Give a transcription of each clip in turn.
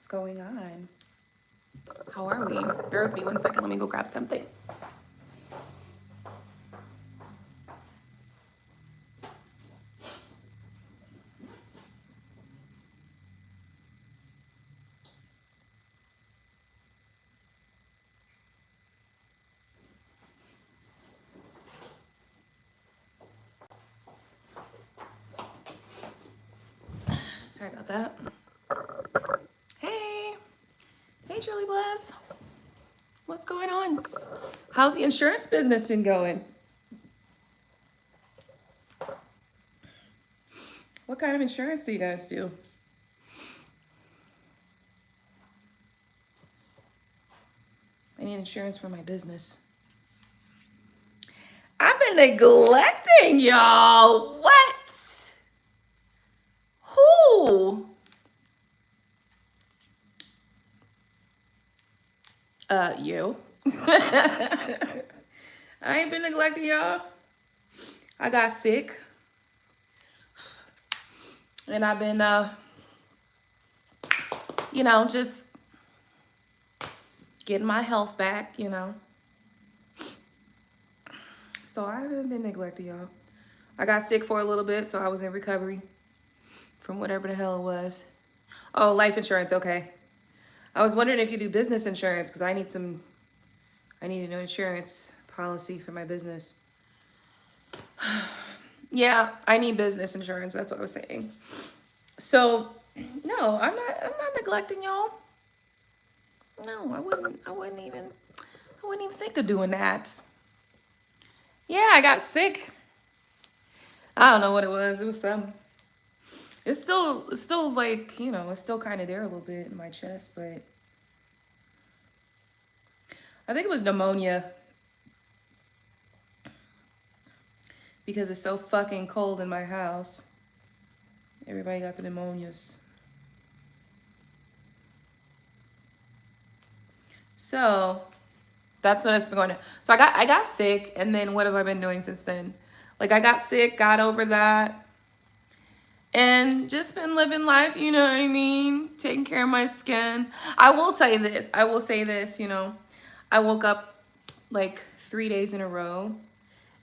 going on? How are we? Bear with me 1 second. Let me go grab something. Sorry about that. Hey. Hey, Shirley Bless. What's going on? How's the insurance business been going? What kind of insurance do you guys do? I need insurance for my business. I've been neglecting y'all. What? Who? You. I ain't been neglecting y'all. I got sick. And I've been, you know, just getting my health back, you know. So I haven't been neglecting y'all. I got sick for a little bit, so I was in recovery from whatever the hell it was. Oh, life insurance, okay. I was wondering if you do business insurance, because I need a new insurance policy for my business. Yeah, I need business insurance. That's what I was saying. So, no, I'm not neglecting y'all. No, I wouldn't even think of doing that. Yeah, I got sick. I don't know what it was. It was some. It's still like, you know, it's still kind of there a little bit in my chest, but I think it was pneumonia. Because it's so fucking cold in my house. Everybody got the pneumonias. So that's what it's been going on. So I got sick, and then what have I been doing since then? Like, I got sick, got over that, and just been living life, you know what I mean? Taking care of my skin. I will say this, you know, I woke up like 3 days in a row.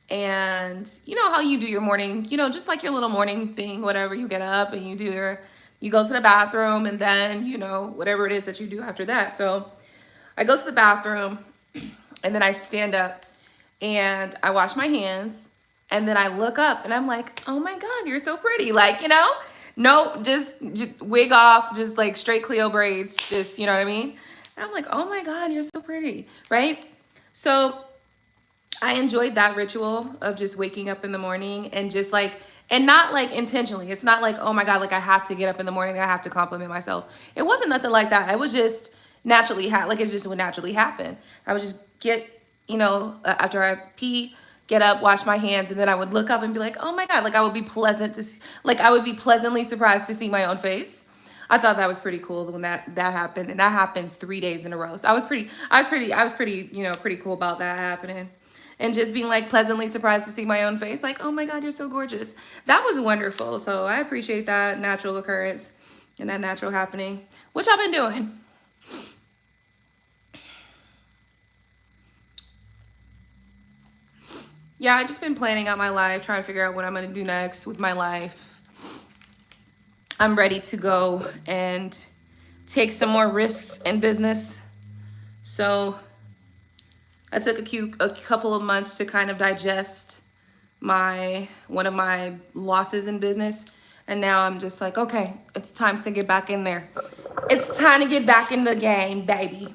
And you know how you do your morning, you know, just like your little morning thing, whatever, you get up and you go to the bathroom, and then, you know, whatever it is that you do after that. So I go to the bathroom, and then I stand up and I wash my hands, and then I look up and I'm like, oh my God, you're so pretty. Like, you know, no, just wig off, just like straight Cleo braids, just, you know what I mean? And I'm like, oh my God, you're so pretty, right? So I enjoyed that ritual of just waking up in the morning and just like, and not like intentionally. It's not like, oh my God, like I have to get up in the morning. I have to compliment myself. It wasn't nothing like that. I was just naturally, like it just would naturally happen. I would just get, you know, after I pee, get up, wash my hands, and then I would look up and be like, oh my God, like I would be I would be pleasantly surprised to see my own face. I thought that was pretty cool when that happened, and that happened 3 days in a row. So I was pretty, you know, pretty cool about that happening. And just being like pleasantly surprised to see my own face. Like, oh my God, you're so gorgeous. That was wonderful. So I appreciate that natural occurrence and that natural happening, which I've been doing. Yeah, I've just been planning out my life, trying to figure out what I'm going to do next with my life. I'm ready to go and take some more risks in business. So I took a couple of months to kind of digest one of my losses in business, and now I'm just like, okay, it's time to get back in there. It's time to get back in the game, baby.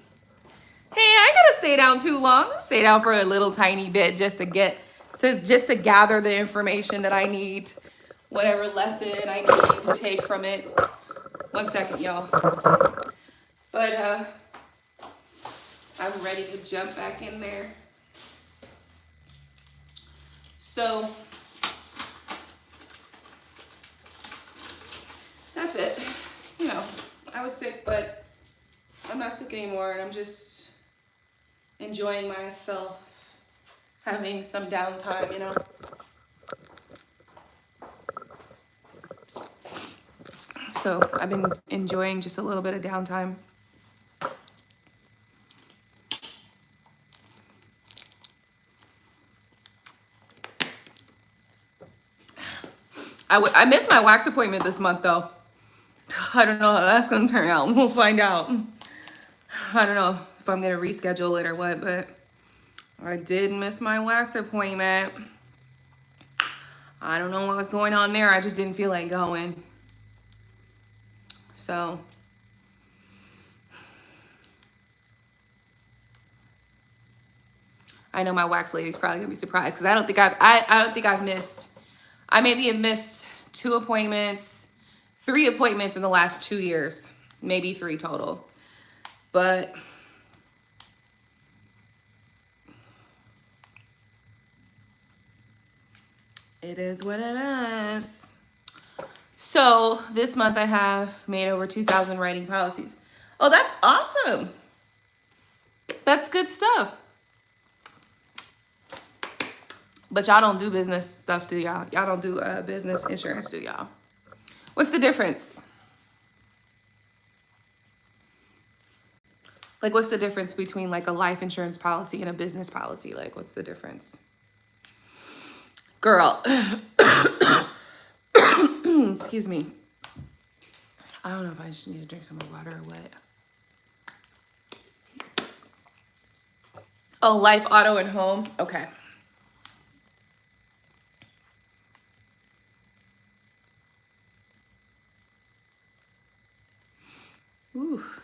Hey, I ain't gotta stay down too long. I'll stay down for a little tiny bit just to gather the information that I need, whatever lesson I need to take from it. 1 second, y'all. But I'm ready to jump back in there. So that's it. You know, I was sick, but I'm not sick anymore, and I'm just enjoying myself, having some downtime, you know. So I've been enjoying just a little bit of downtime. I missed my wax appointment this month though. I don't know how that's gonna turn out. We'll find out. I don't know if I'm gonna reschedule it or what, but I did miss my wax appointment. I don't know what was going on there. I just didn't feel like going. So I know my wax lady's probably gonna be surprised because I don't think I've missed. I maybe have missed 2 appointments, 3 appointments in the last 2 years, maybe 3 total. But it is what it is. So this month I have made over 2,000 writing policies. Oh, that's awesome. That's good stuff. But y'all don't do business stuff, do y'all? Y'all don't do business insurance, do y'all? What's the difference? Like, what's the difference between like a life insurance policy and a business policy? Like, what's the difference? Girl, excuse me. I don't know if I just need to drink some more water or what. Oh, life, auto, and home. Okay. Oof.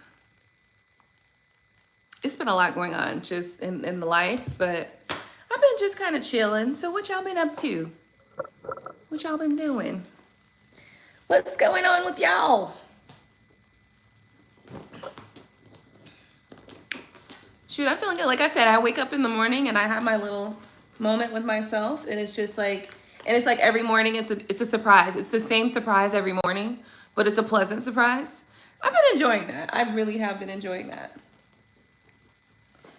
It's been a lot going on just in the life, but I've been just kind of chilling. So what y'all been up to? What y'all been doing? What's going on with y'all? Shoot, I'm feeling good. Like I said, I wake up in the morning and I have my little moment with myself, and it's just like, and it's like every morning it's a surprise. It's the same surprise every morning, but it's a pleasant surprise. I've been enjoying that. I really have been enjoying that.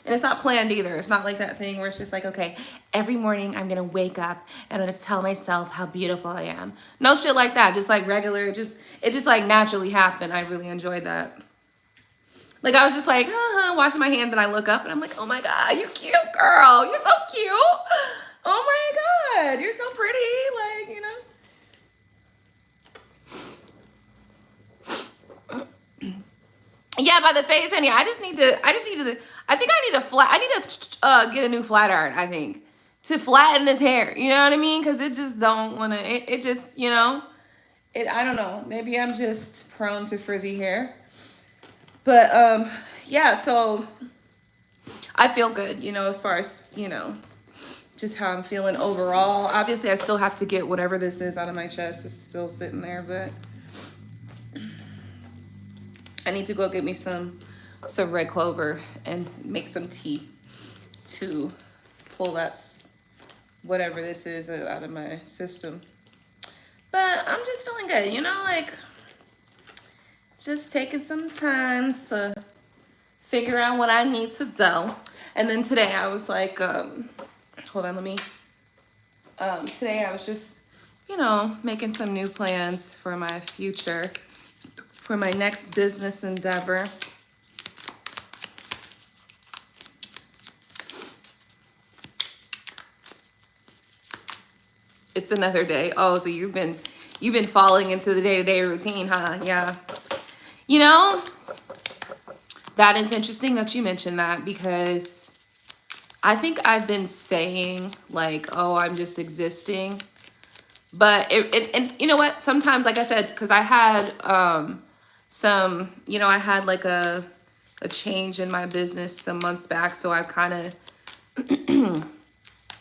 And it's not planned either. It's not like that thing where it's just like, okay, every morning I'm gonna wake up and I'm gonna tell myself how beautiful I am. No shit like that. Just like regular, it just like naturally happened. I really enjoyed that. Like I was just like, watching my hand, and I look up and I'm like, oh my God, you cute girl. You're so cute. Oh my God, you're so pretty. Like, you know. Yeah, by the face, honey. I think I need to get a new flat iron, I think, to flatten this hair. You know what I mean? Because it just don't want to, it just, you know, I don't know. Maybe I'm just prone to frizzy hair. But, yeah, so I feel good, you know, as far as, you know, just how I'm feeling overall. Obviously, I still have to get whatever this is out of my chest. It's still sitting there, but I need to go get me some red clover and make some tea to pull that whatever this is out of my system. But I'm just feeling good, you know, like just taking some time to figure out what I need to do. And then today I was like, hold on, today I was just, you know, making some new plans for my future, for my next business endeavor. It's another day. Oh, so you've been falling into the day-to-day routine, huh? Yeah. You know, that is interesting that you mentioned that, because I think I've been saying like, oh, I'm just existing. But and you know what? Sometimes, like I said, because I had some, you know, I had like a change in my business some months back. So I've kind of,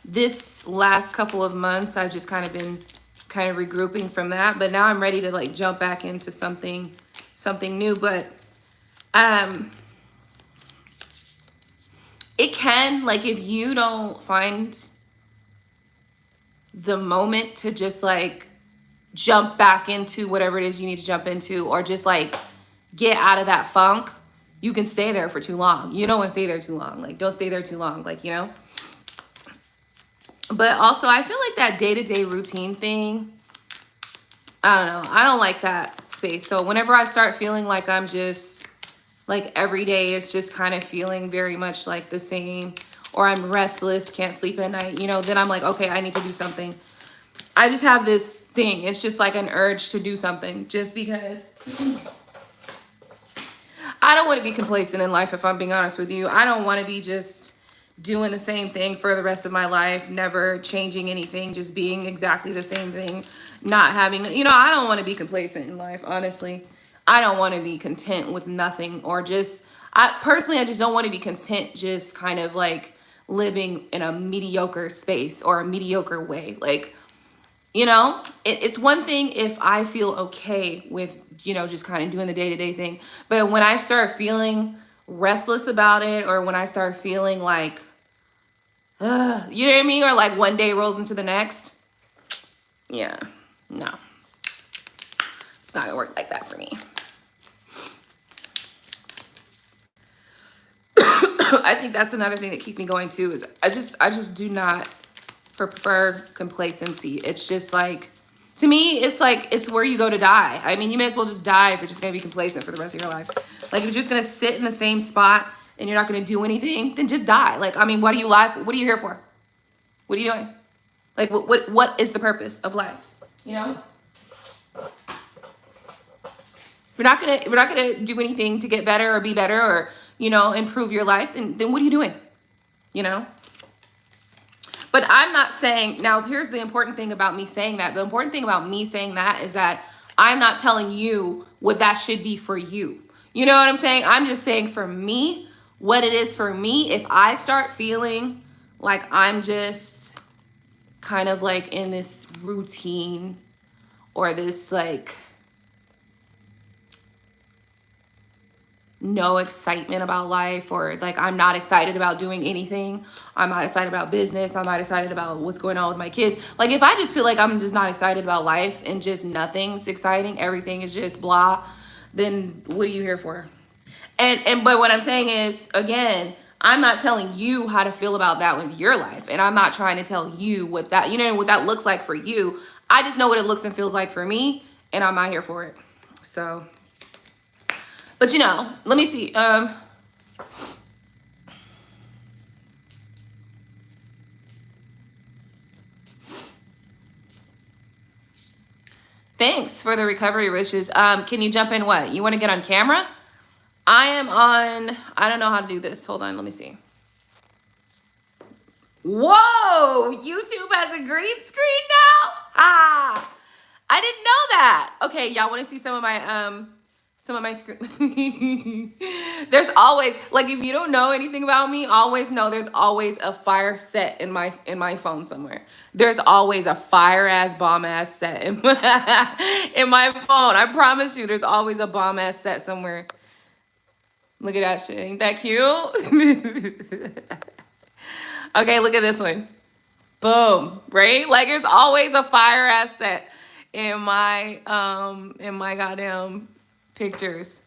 this last couple of months, I've just kind of been kind of regrouping from that. But now I'm ready to like jump back into something new. But it can, like, if you don't find the moment to just like jump back into whatever it is you need to jump into, or just like get out of that funk, you can stay there for too long. You don't want to stay there too long. Like, don't stay there too long, like, you know. But also I feel like that day-to-day routine thing, I don't know. I don't like that space. So whenever I start feeling like I'm just like every day is just kind of feeling very much like the same, or I'm restless, can't sleep at night, you know, then I'm like, okay, I need to do something. I just have this thing. It's just like an urge to do something just because I don't want to be complacent in life, if I'm being honest with you. I don't want to be just doing the same thing for the rest of my life, never changing anything, just being exactly the same thing, not having, you know, I don't want to be complacent in life, honestly. I don't want to be content with nothing, or just, I personally, I just don't want to be content just kind of like living in a mediocre space or a mediocre way. Like, you know, it's one thing if I feel okay with, you know, just kind of doing the day-to-day thing. But when I start feeling restless about it, or when I start feeling like, you know what I mean? Or like one day rolls into the next. Yeah, no. It's not gonna work like that for me. I think that's another thing that keeps me going too, is I just do not prefer complacency. It's just like, to me, it's like, it's where you go to die. I mean, you may as well just die if you're just gonna be complacent for the rest of your life. Like, if you're just gonna sit in the same spot and you're not gonna do anything, then just die. Like, I mean, what are you alive for? What are you here for? What are you doing? Like, what is the purpose of life? You know? If we're not gonna do anything to get better or be better, or, you know, improve your life, then what are you doing? You know? But I'm not saying, now here's the important thing about me saying that. The important thing about me saying that is that I'm not telling you what that should be for you. You know what I'm saying? I'm just saying for me, what it is for me. If I start feeling like I'm just kind of like in this routine, or this like no excitement about life, or like I'm not excited about doing anything, I'm not excited about business, I'm not excited about what's going on with my kids, like if I just feel like I'm just not excited about life and just nothing's exciting, everything is just blah, then what are you here for? And but what I'm saying is, again, I'm not telling you how to feel about that with your life, and I'm not trying to tell you what that, you know, what that looks like for you. I just know what it looks and feels like for me, and I'm not here for it. So, but you know, let me see. Thanks for the recovery wishes. Can you jump in? What? You want to get on camera? I am on, I don't know how to do this. Hold on, let me see. Whoa, YouTube has a green screen now? Ah, I didn't know that. Okay, y'all want to see some of my screen? There's always, like, if you don't know anything about me, always know there's always a fire set in my phone somewhere. There's always a fire ass bomb ass set in my phone. I promise you, there's always a bomb ass set somewhere. Look at that shit. Ain't that cute? Okay, look at this one. Boom, right? Like, it's always a fire ass set in my goddamn pictures.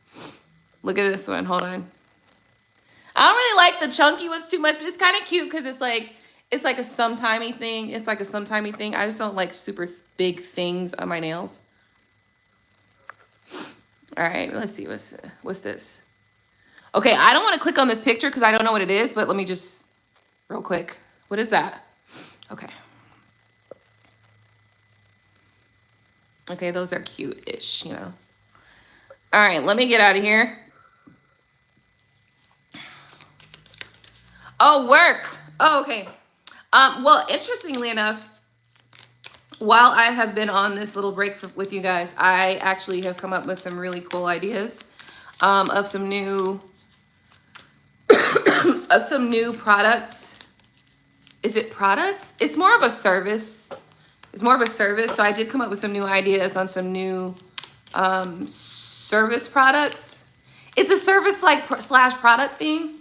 Look at this one. Hold on. I don't really like the chunky ones too much, but it's kind of cute because it's like a sometimey thing. It's like a sometimey thing. I just don't like super big things on my nails. All right, let's see. What's this? Okay, I don't want to click on this picture because I don't know what it is, but let me just real quick. What is that? Okay. Okay, those are cute-ish, you know. All right, let me get out of here. Oh, work. Oh, okay. Well, interestingly enough, while I have been on this little break with you guys, I actually have come up with some really cool ideas of some new products. Is it products? It's more of a service. It's more of a service. So I did come up with some new ideas on some new service products. It's a service like slash product thing.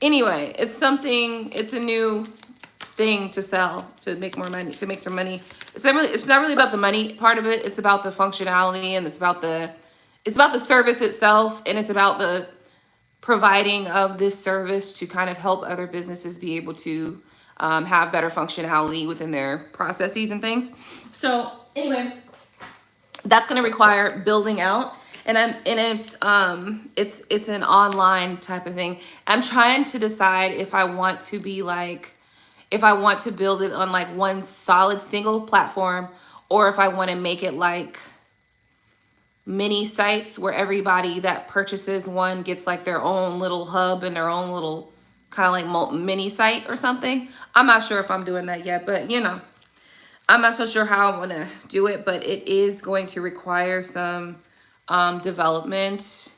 Anyway, it's a new thing to sell, to make more money, to make some money. It's not really about the money part of it. It's about the functionality, and it's about the service itself, and it's about the providing of this service to kind of help other businesses be able to have better functionality within their processes and things. So anyway, That's going to require building out. And it's an online type of thing. I'm trying to decide if I want to be like, if I want to build it on like one solid single platform, or if I want to make it like mini sites where everybody that purchases one gets like their own little hub and their own little kind of like mini site or something. I'm not sure if I'm doing that yet, but you know, I'm not so sure how I want to do it, but it is going to require some development,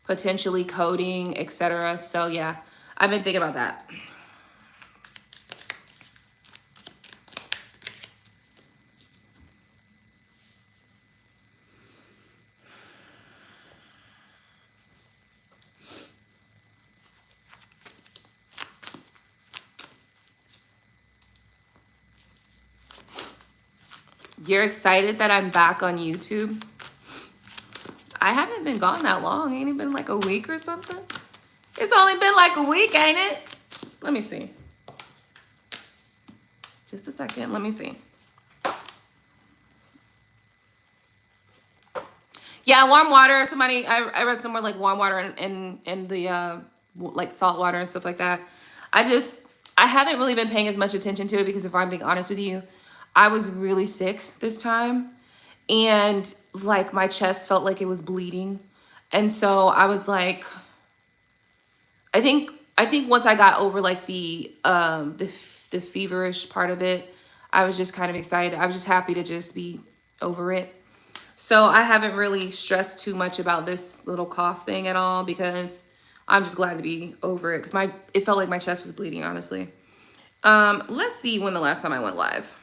potentially coding, etc. So yeah, I've been thinking about that. You're excited that I'm back on YouTube? I haven't been gone that long. Ain't it been like a week or something? It's only been like a week, ain't it? Let me see. Just a second. Let me see. Yeah, warm water. Somebody, I read somewhere like warm water and the like salt water and stuff like that. I haven't really been paying as much attention to it because if I'm being honest with you, I was really sick this time. And like my chest felt like it was bleeding. And so I was like, I think once I got over like the feverish part of it, I was just kind of excited. I was just happy to just be over it. So I haven't really stressed too much about this little cough thing at all because I'm just glad to be over it because it felt like my chest was bleeding, honestly. Let's see when the last time I went live.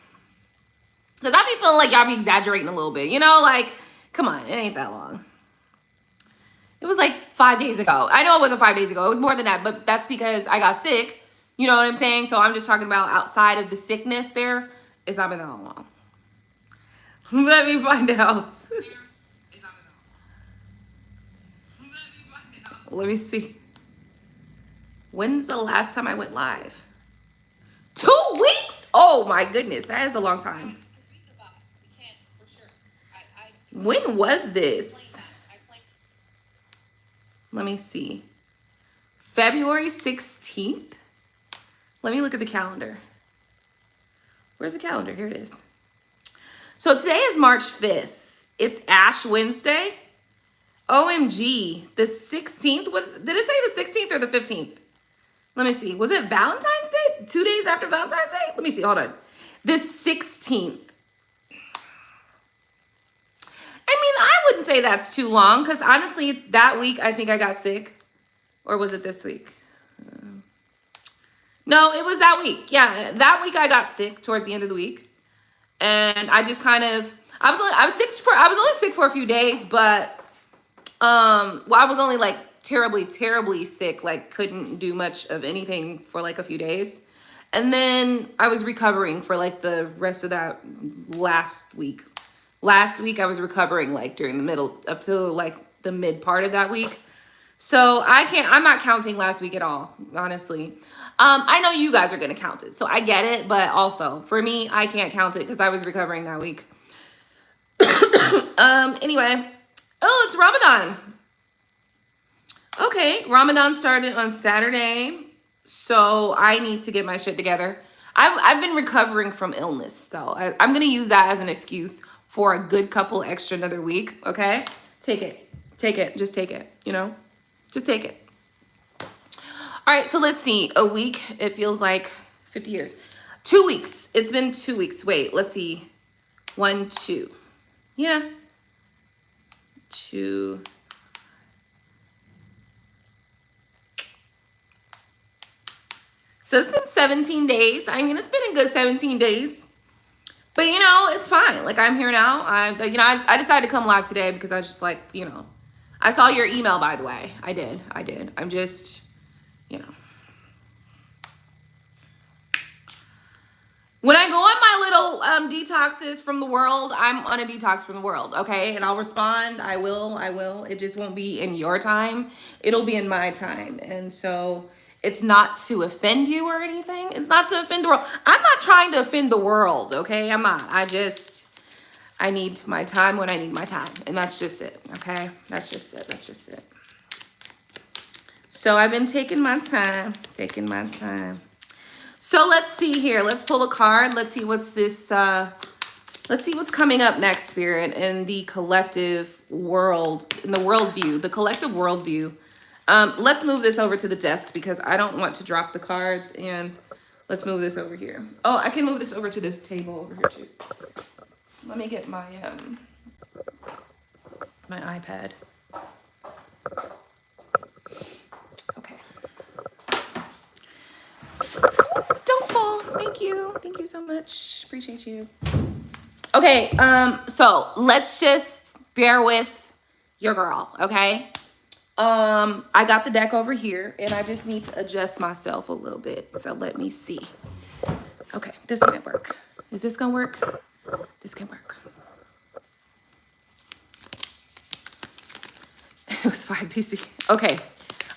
Because I be feeling like y'all be exaggerating a little bit. You know, like, come on, it ain't that long. It was like 5 days ago. I know it wasn't 5 days ago. It was more than that, but that's because I got sick. You know what I'm saying? So I'm just talking about outside of the sickness there. It's not been that long. Let me find out. Let me see. When's the last time I went live? 2 weeks? Oh my goodness, that is a long time. When was this? Let me see. February 16th? Let me look at the calendar. Where's the calendar? Here it is. So today is March 5th. It's Ash Wednesday. OMG. The 16th was, did it say the 16th or the 15th? Let me see. Was it Valentine's Day? 2 days after Valentine's Day? Let me see. Hold on. The 16th. I mean, I wouldn't say that's too long because honestly, that week, I think I got sick. Or was it this week? No, it was that week. Yeah, that week I got sick towards the end of the week. And I just kind of, I was only sick for a few days, but well, I was only like terribly sick, like couldn't do much of anything for like a few days. And then I was recovering for like the rest of that last week. Last week I was recovering like during the middle up to like the mid part of that week. So I'm not counting last week at all, honestly. I know you guys are going to count it, so I get it. But also for me, I can't count it because I was recovering that week. Anyway. Oh, it's Ramadan. Okay. Ramadan started on Saturday. So I need to get my shit together. I've been recovering from illness, so I'm going to use that as an excuse for a good couple extra another week. Okay. Take it. Just take it, you know, just take it. All right. So let's see. A week. It feels like 50 years. 2 weeks. It's been 2 weeks. Wait, let's see. 1, 2. Yeah. 2. So it's been 17 days. I mean, it's been a good 17 days. But, you know, it's fine. Like, I'm here now. I decided to come live today because I was just like, you know. I saw your email, by the way. I did. I'm just, you know. When I go on my little detoxes from the world, I'm on a detox from the world, okay? And I'll respond. I will. It just won't be in your time. It'll be in my time. And so it's not to offend you or anything. It's not to offend the world. I'm not trying to offend the world, okay? I'm not. I I need my time when I need my time. And that's just it, okay? That's just it. That's just it. So I've been taking my time, taking my time. So let's see here. Let's pull a card. Let's see what's this, let's see what's coming up next, Spirit, in the collective world, in the worldview, the collective worldview. Let's move this over to the desk because I don't want to drop the cards, and let's move this over here. Oh, I can move this over to this table over here too. Let me get my my iPad. Okay. Don't fall. Thank you. Thank you so much. Appreciate you. Okay, so let's just bear with your girl, okay? I got the deck over here, and I just need to adjust myself a little bit. So let me see. Okay, this can't work. Is this gonna work? This can work. It was 5 PC. Okay.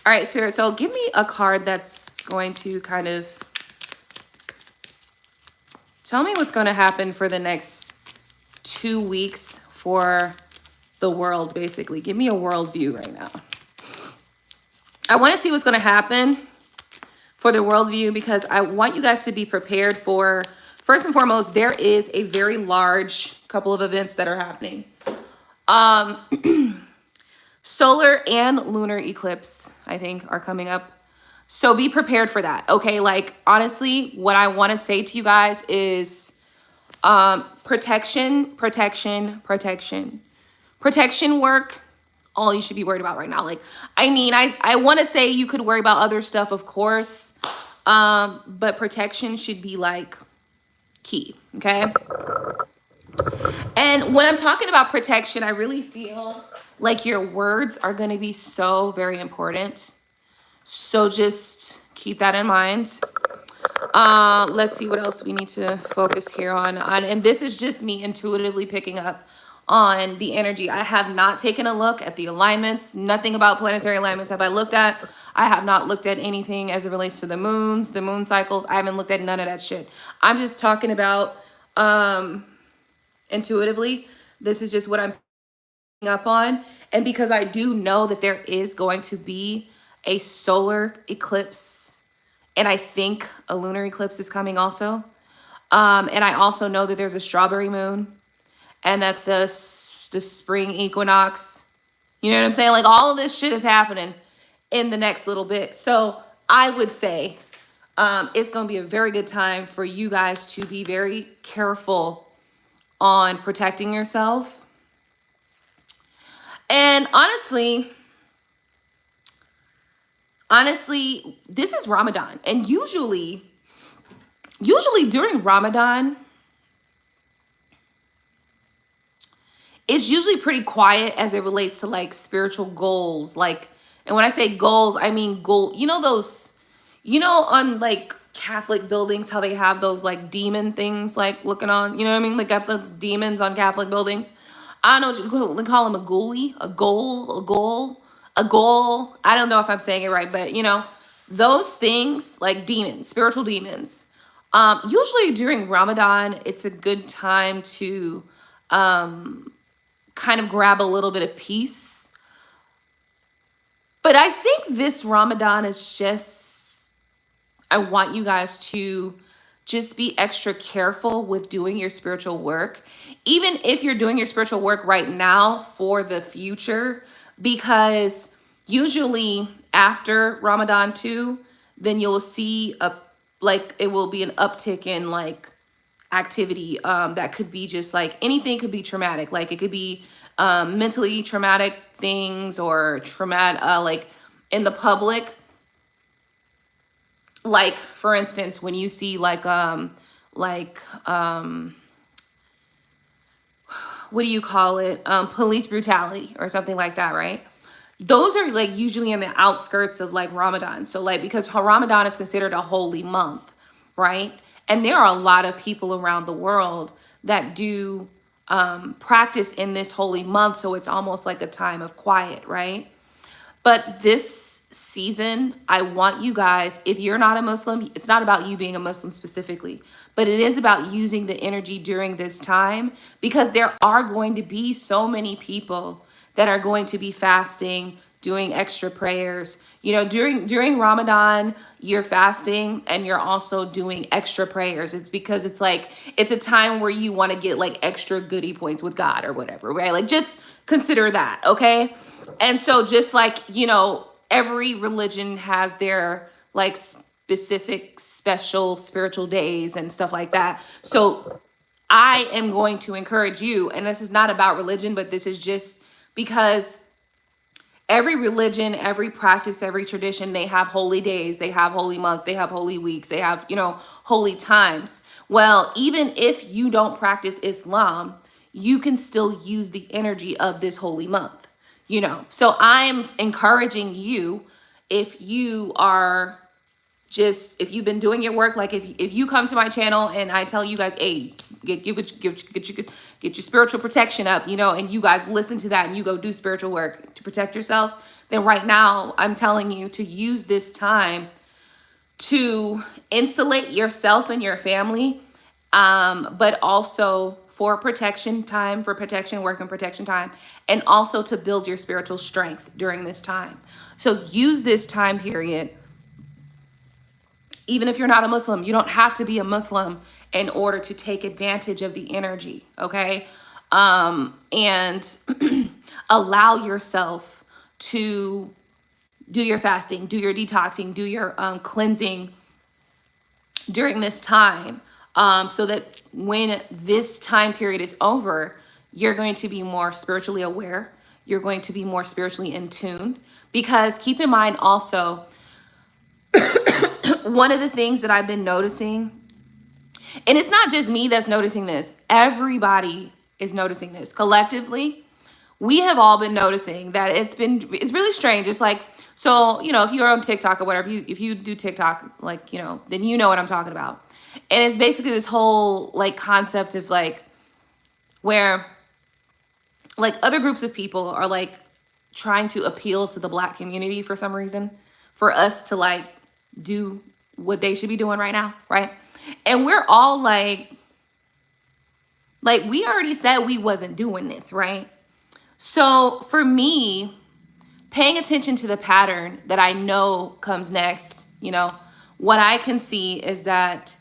All right, Spirit. So give me a card that's going to kind of tell me what's going to happen for the next 2 weeks for the world, basically. Give me a world view right now. I want to see what's going to happen for the world view because I want you guys to be prepared for, first and foremost, there is a very large couple of events that are happening. Solar and lunar eclipse, I think, are coming up. So be prepared for that. Okay, like honestly, what I want to say to you guys is protection, protection, protection. Protection work, all you should be worried about right now. Like, I mean, I want to say you could worry about other stuff, of course, but protection should be like key, okay? And when I'm talking about protection, I really feel like your words are going to be so very important. So just keep that in mind. Let's see what else we need to focus here on. And this is just me intuitively picking up on the energy. I have not taken a look at the alignments. Nothing about planetary alignments have I looked at. I have not looked at anything as it relates to the moons, the moon cycles. I haven't looked at none of that shit. I'm just talking about intuitively. This is just what I'm picking up on. And because I do know that there is going to be a solar eclipse, and I think a lunar eclipse is coming also. And I also know that there's a strawberry moon, and that the spring equinox, you know what I'm saying? Like all of this shit is happening in the next little bit. So I would say it's going to be a very good time for you guys to be very careful on protecting yourself. And honestly, this is Ramadan. And usually during Ramadan, it's usually pretty quiet as it relates to like spiritual goals. Like, and when I say goals, I mean goal, you know, those, you know, on like Catholic buildings, how they have those like demon things, like looking on, you know what I mean? Like got those demons on Catholic buildings. I don't know, they call them a ghoulie, a goal. I don't know if I'm saying it right, but you know, those things like demons, spiritual demons. Usually during Ramadan, it's a good time to kind of grab a little bit of peace. But I think this Ramadan is just, I want you guys to just be extra careful with doing your spiritual work, even if you're doing your spiritual work right now for the future, because usually after Ramadan too, then you'll see it will be an uptick in like activity that could be just like anything could be traumatic. Like it could be mentally traumatic things or traumatic, like in the public. Like for instance, when you see what do you call it? Police brutality or something like that, right? Those are like usually in the outskirts of like Ramadan. So like, because Ramadan is considered a holy month, right? And there are a lot of people around the world that do practice in this holy month. So it's almost like a time of quiet, right? But this season, I want you guys, if you're not a Muslim, it's not about you being a Muslim specifically, but it is about using the energy during this time, because there are going to be so many people that are going to be fasting, doing extra prayers. You know, during Ramadan, you're fasting and you're also doing extra prayers. It's because it's like, it's a time where you want to get like extra goodie points with God or whatever, right? Like, just consider that, okay? And so just like, you know, every religion has their like specific special spiritual days and stuff like that. So I am going to encourage you, and this is not about religion, but this is just because every religion, every practice, every tradition, they have holy days, they have holy months, they have holy weeks, they have, you know, holy times. Well, even if you don't practice Islam, you can still use the energy of this holy month, you know. So I'm encouraging you, if you are just, if you've been doing your work, like if you come to my channel and I tell you guys, hey, get your spiritual protection up, you know, and you guys listen to that and you go do spiritual work to protect yourselves, then right now I'm telling you to use this time to insulate yourself and your family, but also for protection time, for protection work and protection time, and also to build your spiritual strength during this time. So use this time period. Even if you're not a Muslim, you don't have to be a Muslim in order to take advantage of the energy, okay? And allow yourself to do your fasting, do your detoxing, do your cleansing during this time, so that when this time period is over, you're going to be more spiritually aware. You're going to be more spiritually in tune. Because keep in mind also, one of the things that I've been noticing, and it's not just me that's noticing this, everybody is noticing this collectively. We have all been noticing that it's really strange. It's like, so, you know, if you're on TikTok or whatever, if you do TikTok, like, you know, then you know what I'm talking about. And it's basically this whole like concept of like, where like other groups of people are like trying to appeal to the Black community for some reason, for us to like do what they should be doing right now, right? And we're all like we already said we wasn't doing this, right? So for me, paying attention to the pattern that I know comes next, you know, what I can see is that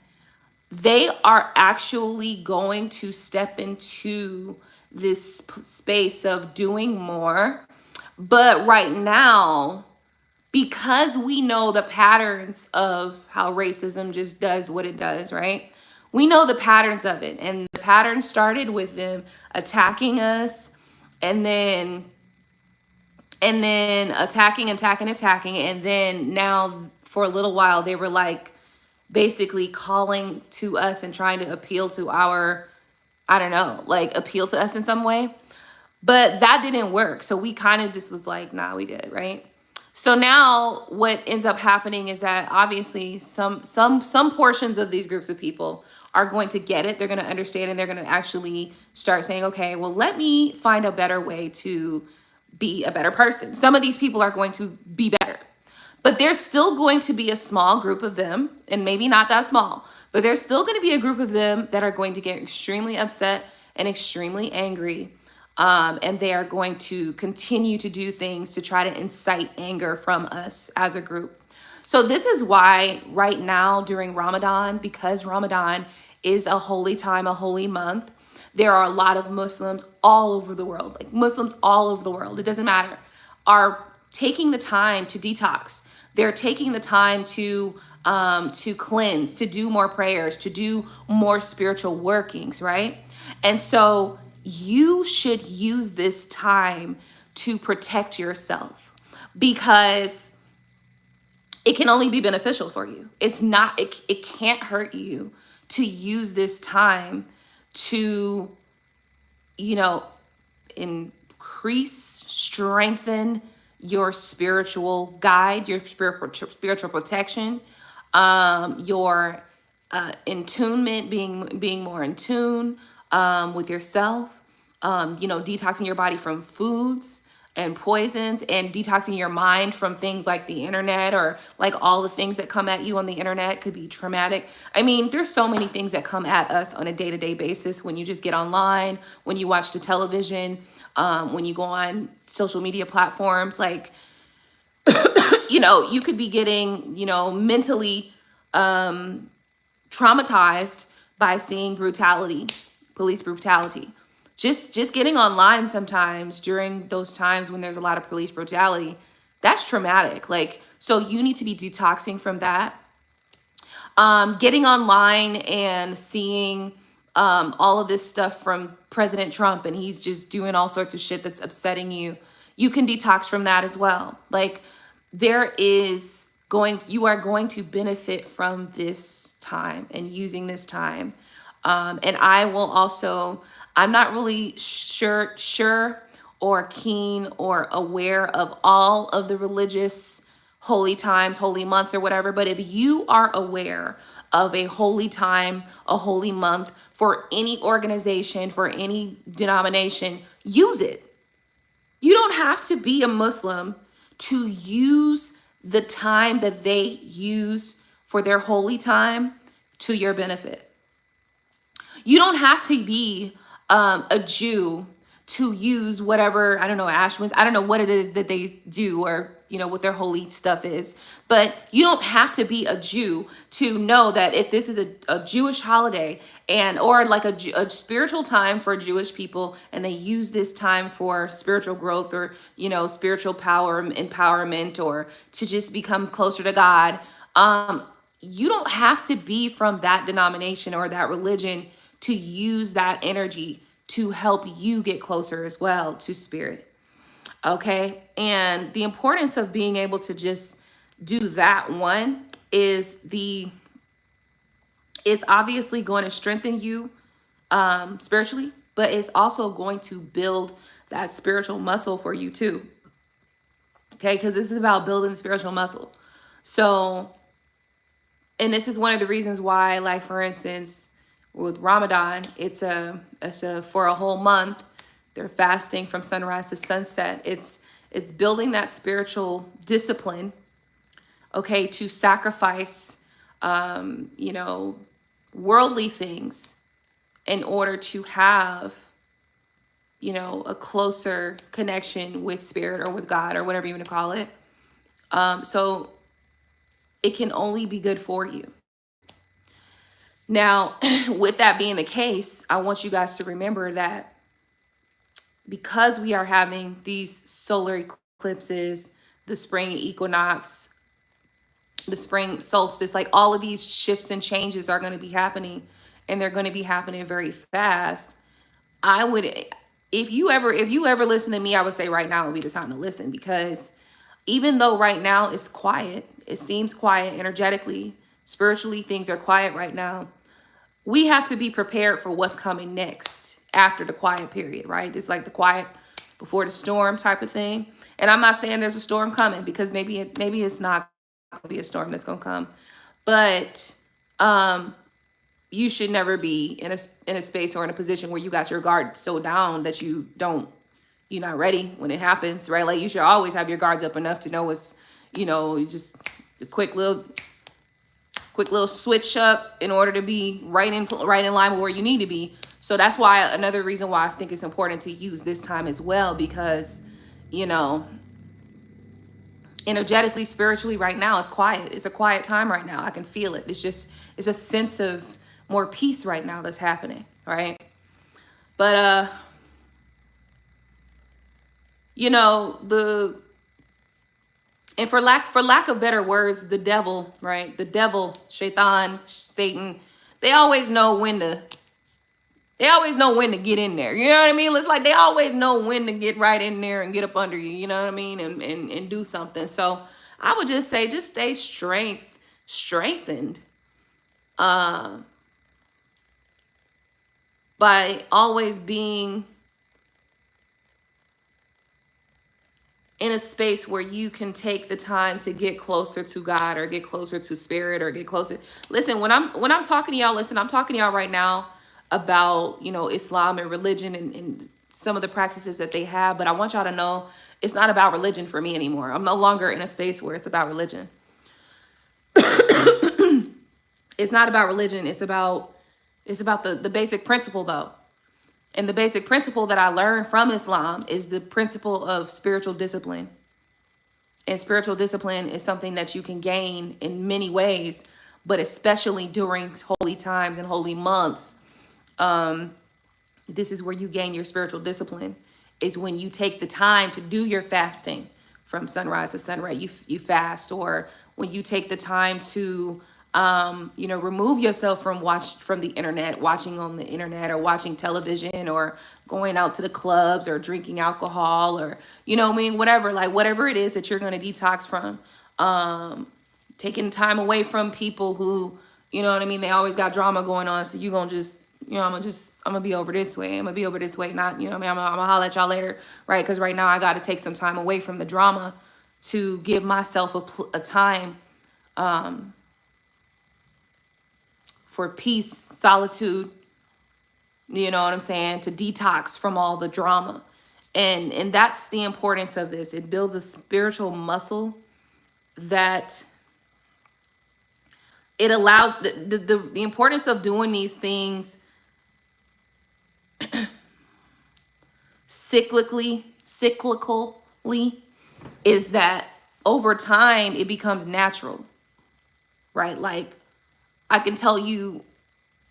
they are actually going to step into this space of doing more. But right now, because we know the patterns of how racism just does what it does, right? We know the patterns of it. And the pattern started with them attacking us, and then attacking. And then now for a little while, they were like basically calling to us and trying to appeal to our, I don't know, like appeal to us in some way. But that didn't work. So we kind of just was like, nah, we good, right? So now what ends up happening is that obviously some portions of these groups of people are going to get it. They're going to understand, and they're going to actually start saying, okay, well, let me find a better way to be a better person. Some of these people are going to be better, but there's still going to be a small group of them, and maybe not that small, but there's still going to be a group of them that are going to get extremely upset and extremely angry. And they are going to continue to do things to try to incite anger from us as a group. So this is why right now during Ramadan, because Ramadan is a holy time, a holy month, there are a lot of Muslims all over the world, like Muslims all over the world, it doesn't matter, are taking the time to detox. They're taking the time to cleanse, to do more prayers, to do more spiritual workings, right? And so you should use this time to protect yourself, because it can only be beneficial for you. It's not, it can't hurt you to use this time to, you know, increase, strengthen your spiritual guide, your spiritual protection, your attunement, being more in tune with yourself, you know, detoxing your body from foods, and poisons, and detoxing your mind from things like the internet, or like all the things that come at you on the internet could be traumatic. I mean, there's so many things that come at us on a day-to-day basis when you just get online, when you watch the television, when you go on social media platforms. Like, you know, you could be getting, you know, mentally traumatized by seeing brutality, police brutality. Just getting online sometimes during those times when there's a lot of police brutality, that's traumatic. Like, so you need to be detoxing from that. Getting online and seeing all of this stuff from President Trump, and he's just doing all sorts of shit that's upsetting you. You can detox from that as well. Like, you are going to benefit from this time and using this time. And I will also, I'm not really sure or keen or aware of all of the religious holy times, holy months, or whatever. But if you are aware of a holy time, a holy month for any organization, for any denomination, use it. You don't have to be a Muslim to use the time that they use for their holy time to your benefit. You don't have to be a Jew to use whatever, I don't know, Ashwin, I don't know what it is that they do, or, you know, what their holy stuff is. But you don't have to be a Jew to know that if this is a Jewish holiday, and or like a spiritual time for Jewish people, and they use this time for spiritual growth, or, you know, spiritual power, empowerment, or to just become closer to God, you don't have to be from that denomination or that religion to use that energy to help you get closer as well to spirit. Okay. And the importance of being able to just do that one is it's obviously going to strengthen you spiritually, but it's also going to build that spiritual muscle for you too. Okay. Because this is about building spiritual muscle. So, and this is one of the reasons why, like, for instance, with Ramadan, it's for a whole month. They're fasting from sunrise to sunset. It's building that spiritual discipline, okay, to sacrifice, you know, worldly things in order to have, you know, a closer connection with spirit or with God or whatever you want to call it. So it can only be good for you. Now, with that being the case, I want you guys to remember that because we are having these solar eclipses, the spring equinox, the spring solstice, like all of these shifts and changes are going to be happening, and they're going to be happening very fast. I would, if you ever listen to me, I would say right now would be the time to listen, because even though right now it's quiet, it seems quiet energetically, spiritually, things are quiet right now. We have to be prepared for what's coming next after the quiet period, right? It's like the quiet before the storm type of thing. And I'm not saying there's a storm coming, because maybe it's not going to be a storm that's going to come. But you should never be in a space or in a position where you got your guard so down that you're not ready when it happens, right? Like, you should always have your guards up enough to know what's, you know, just a quick little switch up in order to be right in line with where you need to be. So that's why, another reason why I think it's important to use this time as well, because, you know, energetically, spiritually right now, it's quiet. It's a quiet time right now. I can feel it. It's a sense of more peace right now that's happening, right? But, you know, and for lack of better words, the devil, right? The devil, Shaitan, Satan, they always know when to get in there. You know what I mean? It's like they always know when to get right in there and get up under you, you know what I mean? And do something. So I would just say, just stay strengthened by always being in a space where you can take the time to get closer to God, or get closer to spirit, or get closer. Listen, when I'm talking to y'all, I'm talking to y'all right now about, you know, Islam and religion and some of the practices that they have. But I want y'all to know it's not about religion for me anymore. I'm no longer in a space where it's about religion. It's not about religion. It's about the basic principle, though. And the basic principle that I learned from Islam is the principle of spiritual discipline. And spiritual discipline is something that you can gain in many ways, but especially during holy times and holy months. This is where you gain your spiritual discipline, is when you take the time to do your fasting from sunrise to sunrise. You fast, or when you take the time to remove yourself from the internet, watching on the internet or watching television or going out to the clubs or drinking alcohol or, whatever it is that you're going to detox from, taking time away from people who, they always got drama going on. So you're going to just, I'm going to be over this way. I'm going to be over this way. Not, I'm going to holler at y'all later, right? Because right now I got to take some time away from the drama to give myself a time, for peace, solitude, you know what I'm saying? To detox from all the drama. And that's the importance of this. It builds a spiritual muscle that it allows the importance of doing these things cyclically is that over time it becomes natural, right? Like, I can tell you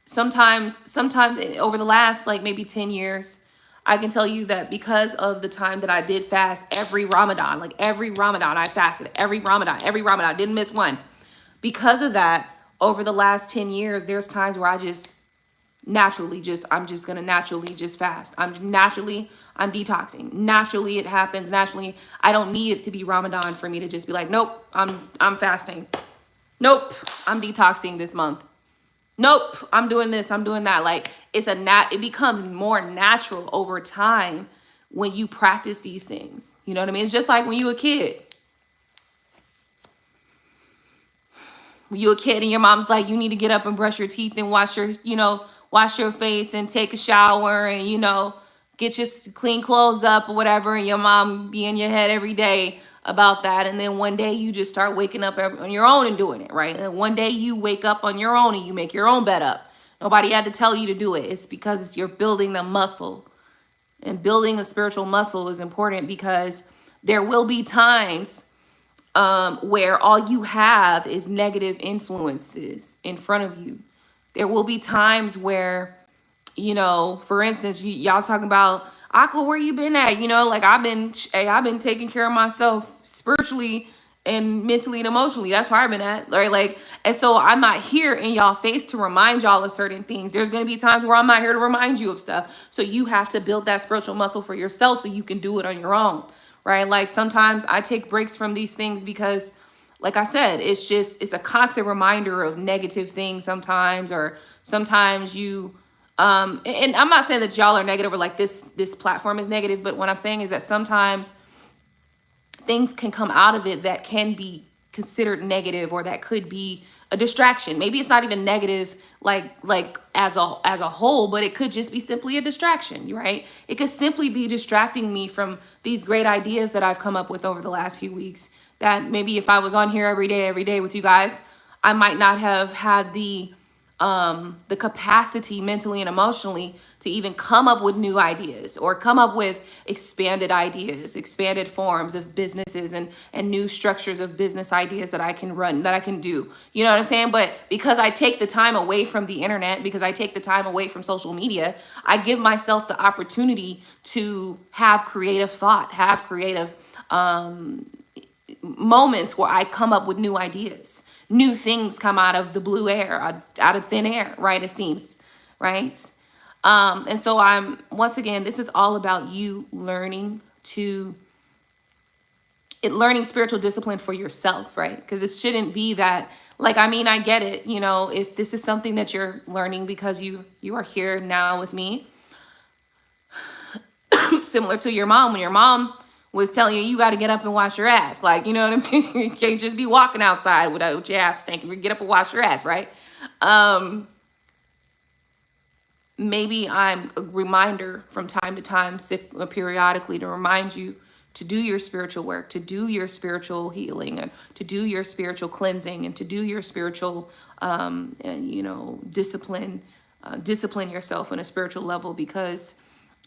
sometimes over the last maybe 10 years, I can tell you that because of the time that I did fast every Ramadan, I fasted every Ramadan, didn't miss one. Because of that, over the last 10 years, there's times where I'm just going to naturally just fast. I'm detoxing. Naturally, it happens. Naturally, I don't need it to be Ramadan for me to just be like, nope, I'm fasting. Nope, I'm detoxing this month. Nope, I'm doing this, I'm doing that. Like, it becomes more natural over time when you practice these things. You know what I mean? It's just like when you were a kid. When you were a kid and your mom's like, you need to get up and brush your teeth and wash your face and take a shower and, get your clean clothes up or whatever. And your mom be in your head every day about that. And then one day you just start waking up on your own and doing it, right? And one day you wake up on your own and you make your own bed up. Nobody had to tell you to do it. It's because you're building the muscle. And building a spiritual muscle is important because there will be times where all you have is negative influences in front of you. There will be times where, for instance, y'all talking about, Aqua, where you been at? I've been taking care of myself spiritually and mentally and emotionally. That's where I've been at, right? And so I'm not here in y'all face to remind y'all of certain things. There's going to be times where I'm not here to remind you of stuff. So you have to build that spiritual muscle for yourself so you can do it on your own, right? Like, sometimes I take breaks from these things because, like I said, it's a constant reminder of negative things sometimes, or sometimes you, and I'm not saying that y'all are negative or like this platform is negative, but what I'm saying is that sometimes things can come out of it that can be considered negative, or that could be a distraction. Maybe it's not even negative like as a whole, but it could just be simply a distraction, right? It could simply be distracting me from these great ideas that I've come up with over the last few weeks, that maybe if I was on here every day with you guys, I might not have had the capacity mentally and emotionally to even come up with new ideas, or come up with expanded ideas, expanded forms of businesses and new structures of business ideas that I can run, that I can do. You know what I'm saying? But because I take the time away from the internet, because I take the time away from social media, I give myself the opportunity to have creative thought, have creative moments where I come up with new ideas. New things come out of the blue air, out of thin air, right? It seems, right? And so once again, this is all about you learning spiritual discipline for yourself, right? Because it shouldn't be that, I get it. If this is something that you're learning because you are here now with me, similar to your mom, when your mom was telling you got to get up and wash your ass. You know what I mean? You can't just be walking outside with your ass stinking. Get up and wash your ass, right? maybe I'm a reminder from time to time, periodically, to remind you to do your spiritual work, to do your spiritual healing, and to do your spiritual cleansing, and to do your spiritual, and, you know, discipline yourself on a spiritual level, because,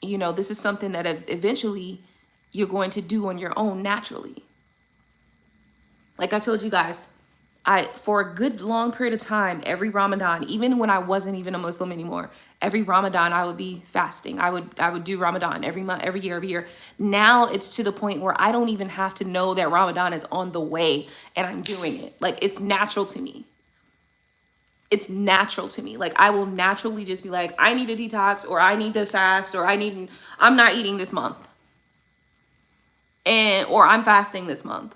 you know, this is something that eventually you're going to do on your own naturally. Like I told you guys, for a good long period of time, every Ramadan, even when I wasn't even a Muslim anymore, every Ramadan I would be fasting. I would do Ramadan every month, every year. Now it's to the point where I don't even have to know that Ramadan is on the way and I'm doing it. Like, it's natural to me. It's natural to me. Like, I will naturally just be like, I need a detox, or I need to fast, or I'm not eating this month. Or I'm fasting this month.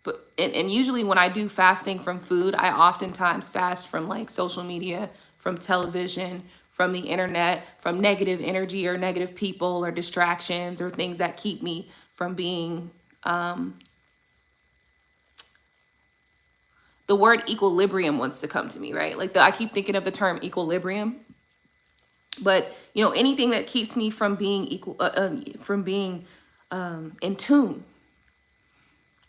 But and usually when I do fasting from food, I oftentimes fast from like social media, from television, from the internet, from negative energy or negative people or distractions or things that keep me from being, the word equilibrium wants to come to me, right? Like, I keep thinking of the term equilibrium, but, you know, anything that keeps me from being in tune,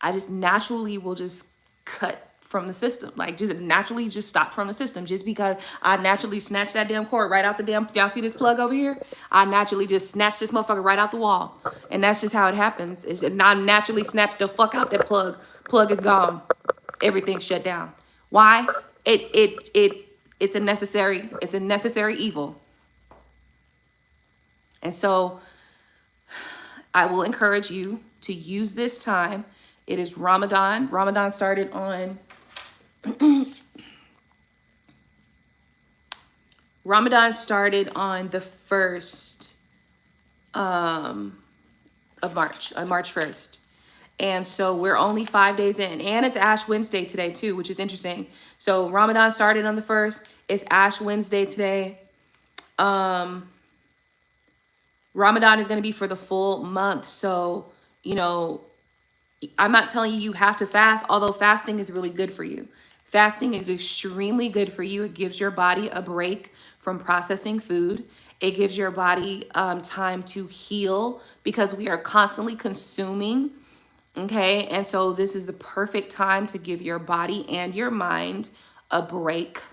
I just naturally will just cut from the system. Like, just naturally just stop from the system, just because I naturally snatch that damn cord right out the damn, y'all see this plug over here? I naturally just snatch this motherfucker right out the wall. And that's just how it happens. It's I naturally snatch the fuck out that plug. Plug is gone. Everything's shut down. Why? It's a necessary evil. And so I will encourage you to use this time. It is Ramadan. Ramadan started on Ramadan started on the 1st of March, on March 1st. And so we're only 5 days in. And it's Ash Wednesday today too, which is interesting. So Ramadan started on the 1st. It's Ash Wednesday today. Ramadan is going to be for the full month. So, you know, I'm not telling you have to fast, although fasting is really good for you. Fasting is extremely good for you. It gives your body a break from processing food. It gives your body time to heal, because we are constantly consuming. Okay. And so this is the perfect time to give your body and your mind a break.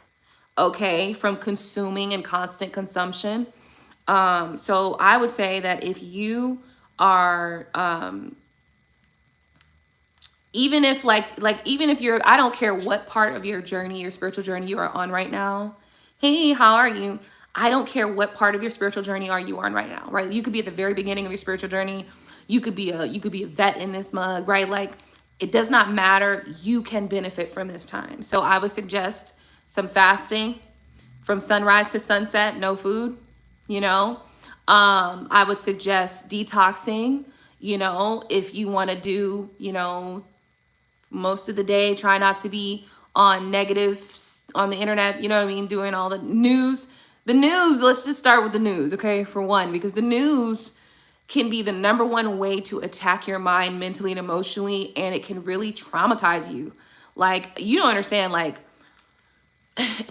Okay. From consuming and constant consumption. So I would say that if you are, even if even if you're, I don't care what part of your journey, your spiritual journey you are on right now. Hey, how are you? I don't care what part of your spiritual journey you are on right now, right? You could be at the very beginning of your spiritual journey. You could be a vet in this mug, right? Like, it does not matter. You can benefit from this time. So I would suggest some fasting from sunrise to sunset, no food, you know. I would suggest detoxing, you know, if you want to do, you know, most of the day, try not to be on the internet, you know what I mean? Doing all the news, let's just start with the news. Okay. For one, because the news can be the #1 way to attack your mind mentally and emotionally. And it can really traumatize you. Like, you don't understand, like,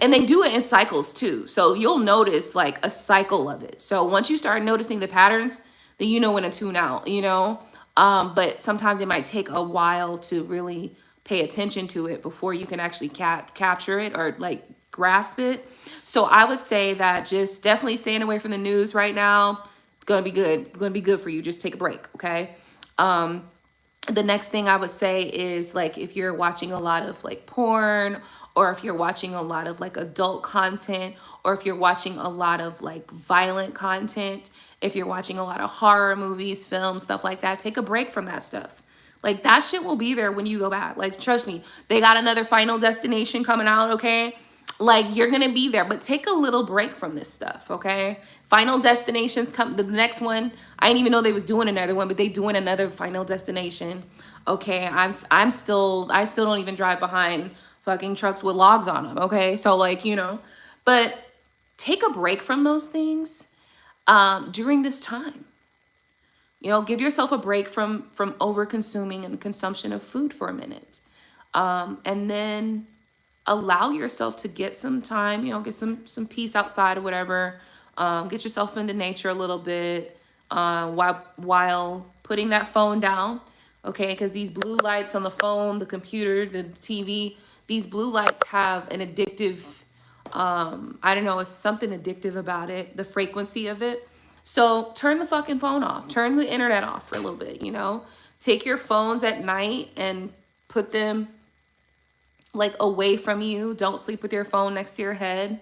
and they do it in cycles too. So you'll notice like a cycle of it. So once you start noticing the patterns, then you know when to tune out, you know? But sometimes it might take a while to really pay attention to it before you can actually capture it or like grasp it. So I would say that just definitely staying away from the news right now. It's going to be good. It's going to be good for you. Just take a break. Okay. The next thing I would say is, like, if you're watching a lot of like porn, or if you're watching a lot of like adult content, or if you're watching a lot of like violent content, if you're watching a lot of horror movies, films, stuff like that, take a break from that stuff. Like, that shit will be there when you go back. Like, trust me, they got another Final Destination coming out, okay? Like, you're gonna be there, but take a little break from this stuff, okay? Final Destinations come, the next one, I didn't even know they was doing another one, but they doing another Final Destination. Okay, I still don't even drive behind fucking trucks with logs on them, okay? So, like, you know, but take a break from those things during this time. You know, give yourself a break from over consuming and consumption of food for a minute. And then allow yourself to get some time, you know, get some peace outside or whatever. Get yourself into nature a little bit, while putting that phone down, okay? Because these blue lights on the phone, the computer, the TV, these blue lights have an addictive, I don't know, it's something addictive about it, the frequency of it. So turn the fucking phone off. Turn the internet off for a little bit, you know? Take your phones at night and put them like away from you. Don't sleep with your phone next to your head.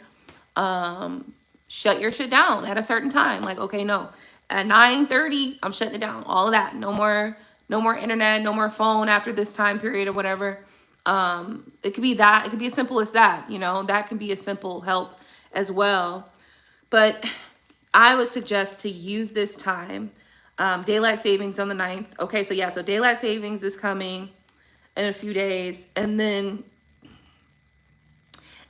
Shut your shit down at a certain time. Like, okay, no, at 9:30, I'm shutting it down. All of that. No more internet, no more phone after this time period or whatever. It could be that. It could be as simple as that, you know, that can be a simple help as well. But I would suggest to use this time, daylight savings on the 9th. Okay, so yeah, so daylight savings is coming in a few days. And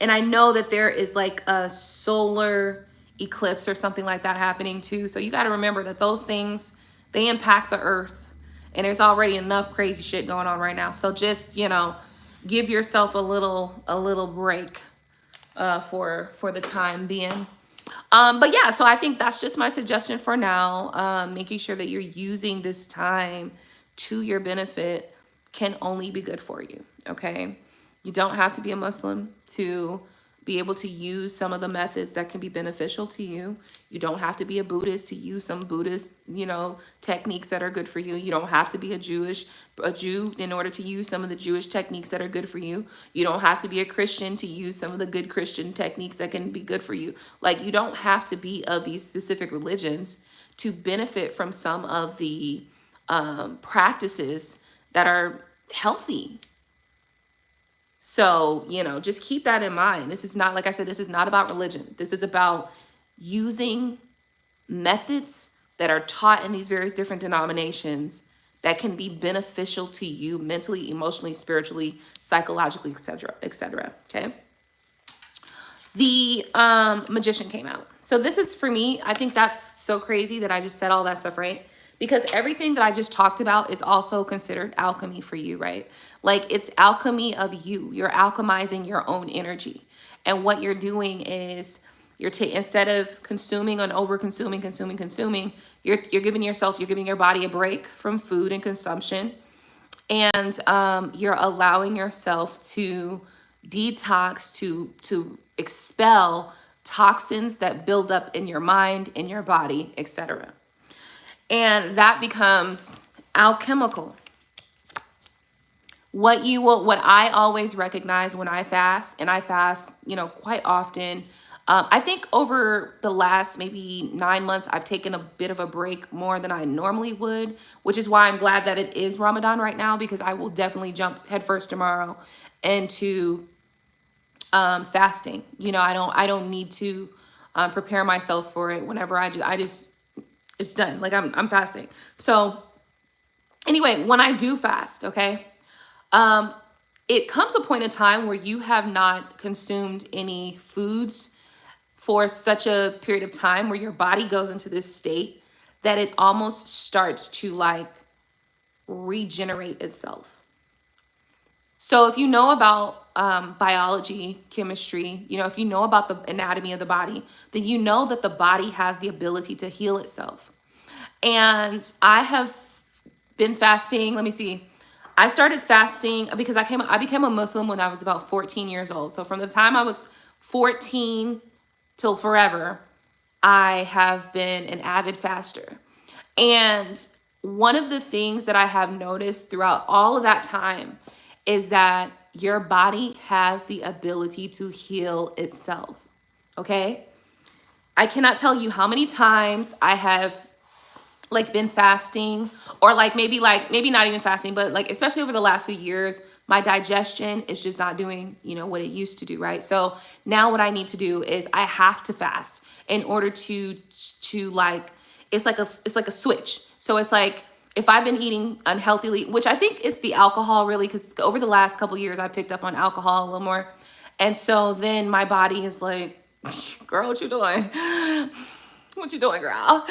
I know that there is like a solar eclipse or something like that happening too. So you got to remember that those things, they impact the earth. And there's already enough crazy shit going on right now. So just, you know, give yourself a little break for the time being. But yeah, so I think that's just my suggestion for now. Making sure that you're using this time to your benefit can only be good for you, okay? You don't have to be a Muslim to be able to use some of the methods that can be beneficial to you. You don't have to be a Buddhist to use some Buddhist, you know, techniques that are good for you. You don't have to be a Jew in order to use some of the Jewish techniques that are good for you. You don't have to be a Christian to use some of the good Christian techniques that can be good for you. Like, you don't have to be of these specific religions to benefit from some of the practices that are healthy. So, you know, just keep that in mind. This is not, like I said, this is not about religion. This is about using methods that are taught in these various different denominations that can be beneficial to you mentally, emotionally, spiritually, psychologically, etc. Okay. The Magician came out. So this is, for me, I think that's so crazy that I just said all that stuff, right? Because everything that I just talked about is also considered alchemy for you, right? Like, it's alchemy of you. You're alchemizing your own energy. And what you're doing is instead of consuming and over consuming, you're giving your body a break from food and consumption. And you're allowing yourself to detox, to expel toxins that build up in your mind, in your body, etc. And that becomes alchemical. What I always recognize when I fast, and I fast, you know, quite often. I think over the last maybe 9 months, I've taken a bit of a break more than I normally would, which is why I'm glad that it is Ramadan right now, because I will definitely jump headfirst tomorrow into fasting. You know, I don't need to prepare myself for it. Whenever I just it's done. Like, I'm fasting. So anyway, when I do fast, okay, it comes a point in time where you have not consumed any foods for such a period of time, where your body goes into this state that it almost starts to like regenerate itself. So if you know about biology, chemistry, you know, if you know about the anatomy of the body, then you know that the body has the ability to heal itself. And I have been fasting. Let me see. I started fasting because I became a Muslim when I was about 14 years old. So from the time I was 14 till forever, I have been an avid faster. And one of the things that I have noticed throughout all of that time is that your body has the ability to heal itself. Okay? I cannot tell you how many times I have like been fasting, or maybe not even fasting, but like, especially over the last few years, my digestion is just not doing, you know, what it used to do, right? So now what I need to do is I have to fast in order to like, it's like a switch. So it's like, if I've been eating unhealthily, which I think it's the alcohol really, because over the last couple of years, I picked up on alcohol a little more. And so then my body is like, girl, what you doing? What you doing, girl?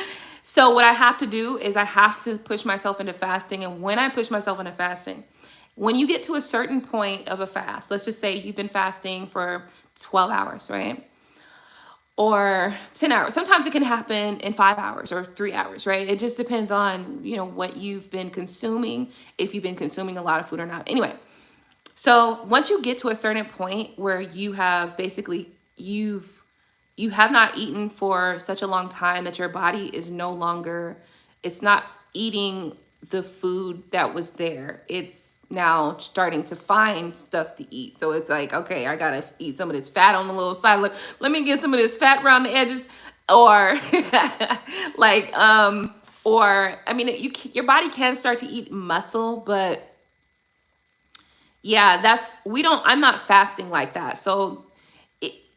So what I have to do is I have to push myself into fasting. And when I push myself into fasting, when you get to a certain point of a fast, let's just say you've been fasting for 12 hours, right? Or 10 hours. Sometimes it can happen in 5 hours or 3 hours, right? It just depends on, what you've been consuming, if you've been consuming a lot of food or not. Anyway, so once you get to a certain point where you have basically, you have not eaten for such a long time that your body is no longer, it's not eating the food that was there. It's now starting to find stuff to eat. So it's like, okay, I gotta eat some of this fat on the little side. Let me get some of this fat around the edges, or like, or I mean, your body can start to eat muscle, but yeah, I'm not fasting like that. So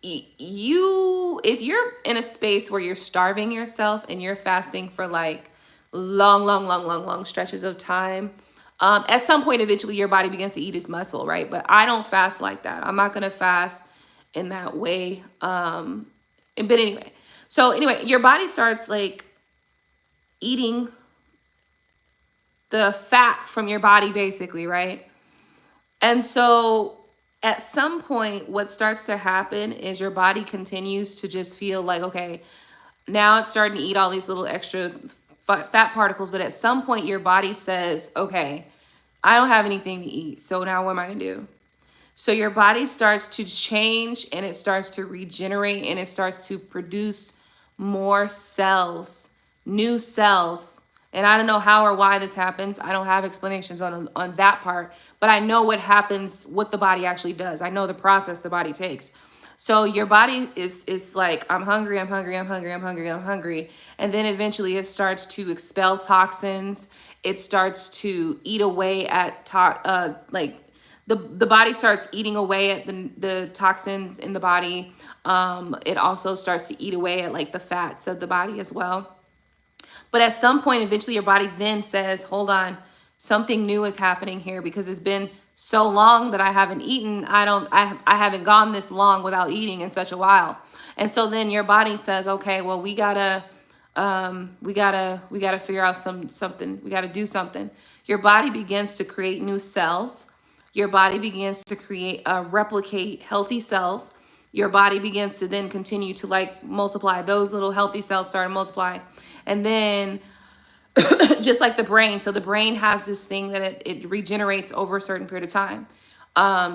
if you're in a space where you're starving yourself and you're fasting for like long stretches of time, at some point eventually your body begins to eat its muscle, right? But I don't fast like that. I'm not gonna fast in that way. But anyway, your body starts like eating the fat from your body basically, right? And so at some point, what starts to happen is your body continues to just feel like, okay, now it's starting to eat all these little extra fat particles. But at some point, your body says, okay, I don't have anything to eat. So now what am I going to do? So your body starts to change, and it starts to regenerate, and it starts to produce more cells, new cells. And I don't know how or why this happens. I don't have explanations on that part, but I know what happens, what the body actually does. I know the process the body takes. So your body is like, I'm hungry, I'm hungry, I'm hungry, I'm hungry, I'm hungry. And then eventually it starts to expel toxins. It starts to eat away at the body starts eating away at the toxins in the body. It also starts to eat away at like the fats of the body as well. But at some point, eventually your body then says, hold on, something new is happening here, because it's been so long that I haven't eaten. I haven't gone this long without eating in such a while. And so then your body says, okay, well, we gotta figure out something. We gotta do something. Your body begins to create new cells. Your body begins to replicate healthy cells. Your body begins to then continue to like multiply. Those little healthy cells start to multiply. And then just like the brain. So the brain has this thing that it regenerates over a certain period of time.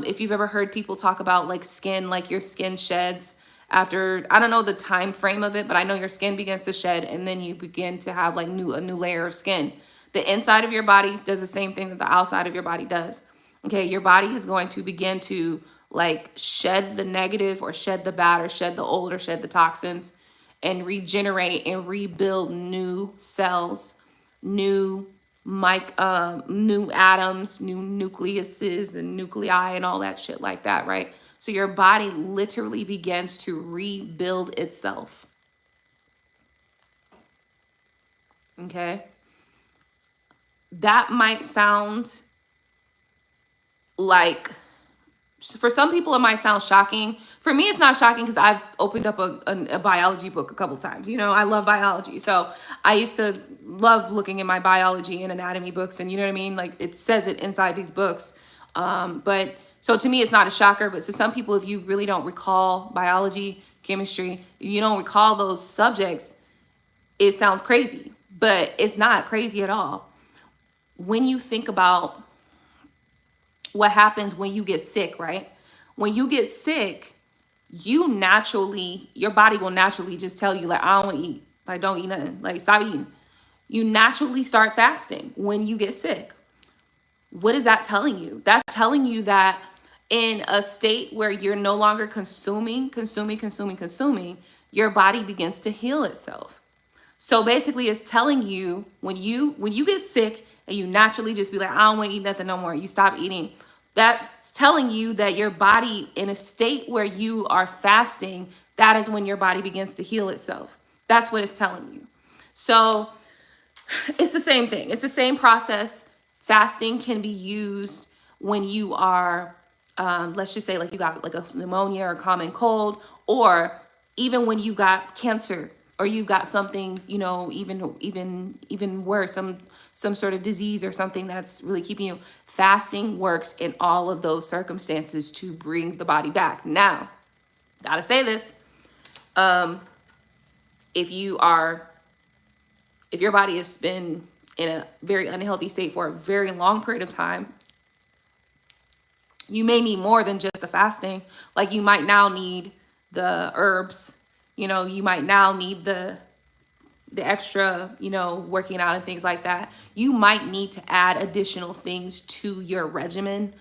If you've ever heard people talk about like skin, like your skin sheds after, I don't know the time frame of it, but I know your skin begins to shed, and then you begin to have like a new layer of skin. The inside of your body does the same thing that the outside of your body does. Okay, your body is going to begin to like shed the negative, or shed the bad, or shed the old, or shed the toxins, and regenerate and rebuild new cells, new atoms, new nucleuses and nuclei and all that shit like that, right? So your body literally begins to rebuild itself. Okay? That might sound like, for some people it might sound shocking. For me, it's not shocking, because I've opened up a biology book a couple times. I love biology. So I used to love looking at my biology and anatomy books, and you know what I mean? Like, it says it inside these books. But so to me, it's not a shocker. But to some people, if you really don't recall biology, chemistry, if you don't recall those subjects, it sounds crazy. But it's not crazy at all. When you think about what happens when you get sick, right? When you get sick, your body will naturally just tell you, like, I don't want to eat. Like, don't eat nothing. Like, stop eating. You naturally start fasting when you get sick. What is that telling you? That's telling you that in a state where you're no longer consuming, your body begins to heal itself. So basically it's telling you, when you get sick and you naturally just be like, I don't want to eat nothing no more, you stop eating, that's telling you that your body, in a state where you are fasting, that is when your body begins to heal itself. That's what it's telling you. So it's the same thing. It's the same process. Fasting can be used when you are, let's just say, like, you got like a pneumonia or a common cold, or even when you got cancer, or you've got something, you know, even worse, some sort of disease or something that's really keeping you, fasting works in all of those circumstances to bring the body back. Now, gotta say this, if your body has been in a very unhealthy state for a very long period of time, you may need more than just the fasting. Like, you might now need the herbs, you know, you might now need the extra, you know, working out and things like that. You might need to add additional things to your regimen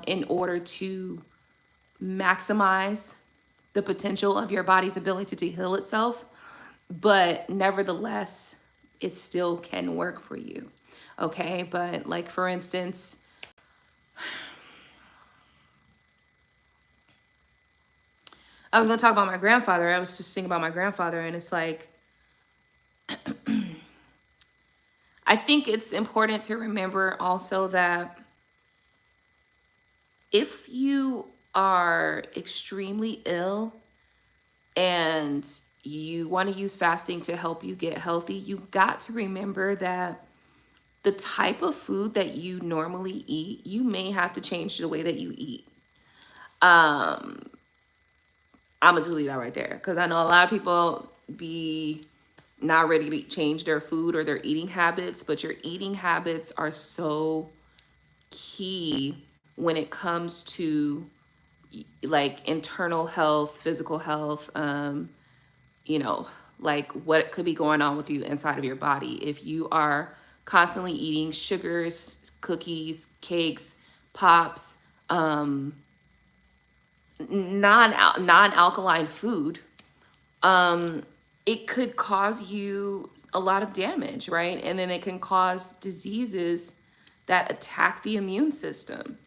in order to maximize the potential of your body's ability to heal itself. But nevertheless, it still can work for you. Okay. But like, for instance, I was going to talk about my grandfather. I was just thinking about my grandfather, and it's like, I think it's important to remember also that if you are extremely ill and you want to use fasting to help you get healthy, you got to remember that the type of food that you normally eat, you may have to change the way that you eat. I'm gonna just leave that right there, because I know a lot of people be not ready to change their food or their eating habits, but your eating habits are so key when it comes to like internal health, physical health, you know, like what could be going on with you inside of your body. If you are constantly eating sugars, cookies, cakes, pops, non-alkaline food, it could cause you a lot of damage, right? And then it can cause diseases that attack the immune system.